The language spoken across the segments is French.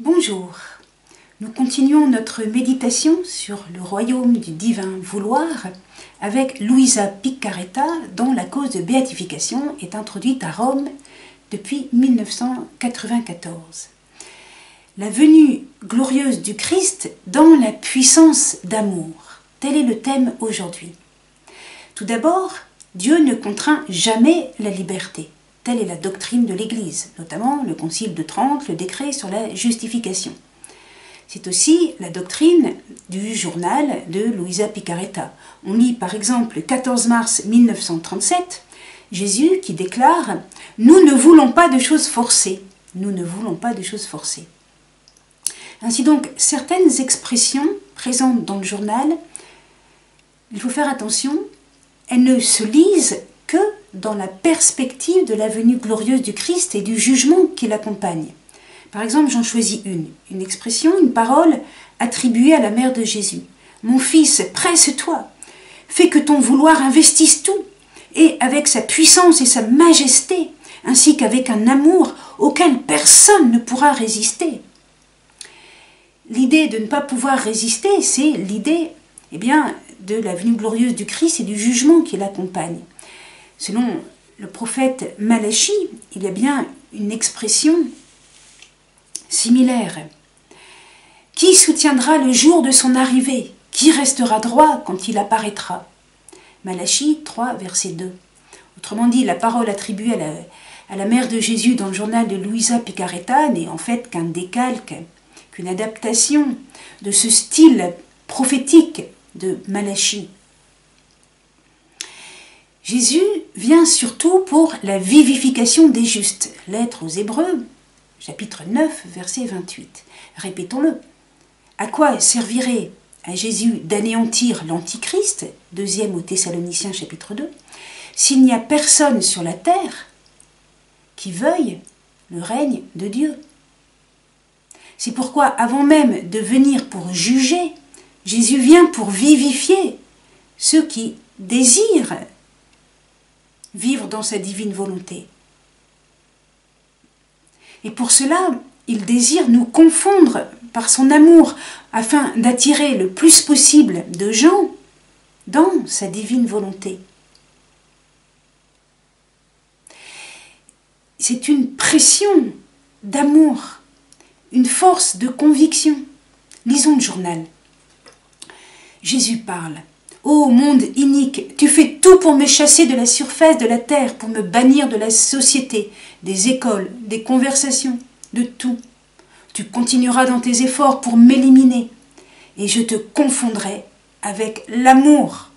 Bonjour, nous continuons notre méditation sur le royaume du divin vouloir avec Luisa Piccarreta, dont la cause de béatification est introduite à Rome depuis 1994. La venue glorieuse du Christ dans la puissance d'amour, tel est le thème aujourd'hui. Tout d'abord, Dieu ne contraint jamais la liberté. Telle est la doctrine de l'Église, notamment le Concile de Trente, le décret sur la justification. C'est aussi la doctrine du journal de Luisa Piccarreta. On lit par exemple le 14 mars 1937, Jésus qui déclare « Nous ne voulons pas de choses forcées. Nous ne voulons pas de choses forcées. » Ainsi donc, certaines expressions présentes dans le journal, il faut faire attention, elles ne se lisent que dans la perspective de la venue glorieuse du Christ et du jugement qui l'accompagne. Par exemple, j'en choisis une expression, une parole attribuée à la mère de Jésus. « Mon fils, presse-toi, fais que ton vouloir investisse tout, et avec sa puissance et sa majesté, ainsi qu'avec un amour auquel personne ne pourra résister. » L'idée de ne pas pouvoir résister, c'est l'idée de la venue glorieuse du Christ et du jugement qui l'accompagne. Selon le prophète Malachie, il y a bien une expression similaire. « Qui soutiendra le jour de son arrivée? Qui restera droit quand il apparaîtra ?» Malachie 3, verset 2. Autrement dit, la parole attribuée à la mère de Jésus dans le journal de Luisa Piccarreta n'est en fait qu'un décalque, qu'une adaptation de ce style prophétique de Malachie. Jésus vient surtout pour la vivification des justes. Lettre aux Hébreux, chapitre 9, verset 28. Répétons-le. À quoi servirait à Jésus d'anéantir l'Antichrist, 2e aux Thessaloniciens, chapitre 2, s'il n'y a personne sur la terre qui veuille le règne de Dieu? C'est pourquoi, avant même de venir pour juger, Jésus vient pour vivifier ceux qui désirent vivre dans sa divine volonté. Et pour cela, il désire nous confondre par son amour afin d'attirer le plus possible de gens dans sa divine volonté. C'est une pression d'amour, une force de conviction. Lisons le journal. Jésus parle. Ô monde inique, tu fais tout pour me chasser de la surface de la terre, pour me bannir de la société, des écoles, des conversations, de tout. Tu continueras dans tes efforts pour m'éliminer, et je te confondrai avec l'amour.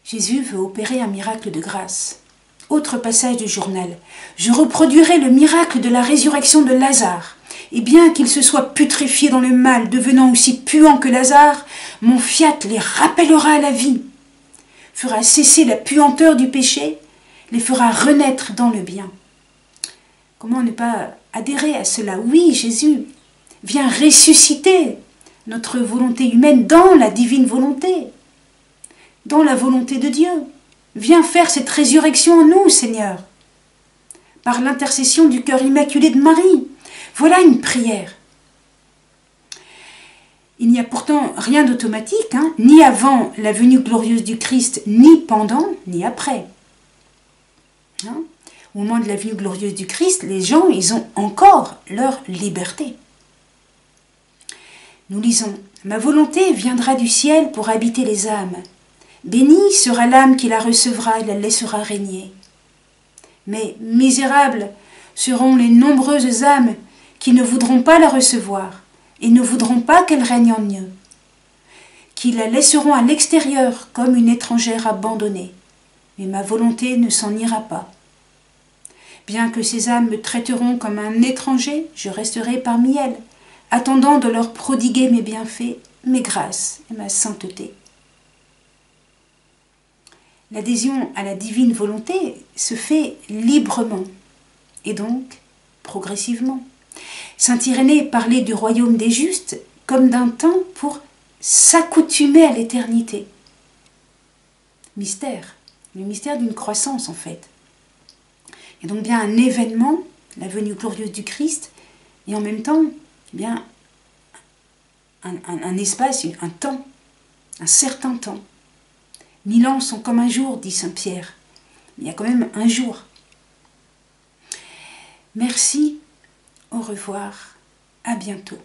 Jésus veut opérer un miracle de grâce. Autre passage du journal. Je reproduirai le miracle de la résurrection de Lazare. Et bien qu'il se soit putréfié dans le mal, devenant aussi puant que Lazare, mon fiat les rappellera à la vie, fera cesser la puanteur du péché, les fera renaître dans le bien. Comment ne pas adhérer à cela? Oui, Jésus vient ressusciter notre volonté humaine dans la divine volonté, dans la volonté de Dieu. Viens faire cette résurrection en nous, Seigneur, par l'intercession du cœur immaculé de Marie. Voilà une prière. Il n'y a pourtant rien d'automatique, ni avant la venue glorieuse du Christ, ni pendant, ni après. Au moment de la venue glorieuse du Christ, les gens, ils ont encore leur liberté. Nous lisons « Ma volonté viendra du ciel pour habiter les âmes. Bénie sera l'âme qui la recevra et la laissera régner. Mais misérables seront les nombreuses âmes qui ne voudront pas la recevoir et ne voudront pas qu'elle règne en eux, qui la laisseront à l'extérieur comme une étrangère abandonnée. Mais ma volonté ne s'en ira pas. Bien que ces âmes me traiteront comme un étranger, je resterai parmi elles, attendant de leur prodiguer mes bienfaits, mes grâces et ma sainteté. » L'adhésion à la divine volonté se fait librement et donc progressivement. Saint Irénée parlait du royaume des justes comme d'un temps pour s'accoutumer à l'éternité. Mystère, le mystère d'une croissance en fait. Et donc bien un événement la venue glorieuse du Christ, et en même temps, eh bien, un espace, un temps, un certain temps. 1000 ans sont comme un jour, dit saint Pierre. Il y a quand même un jour. Merci, au revoir, à bientôt.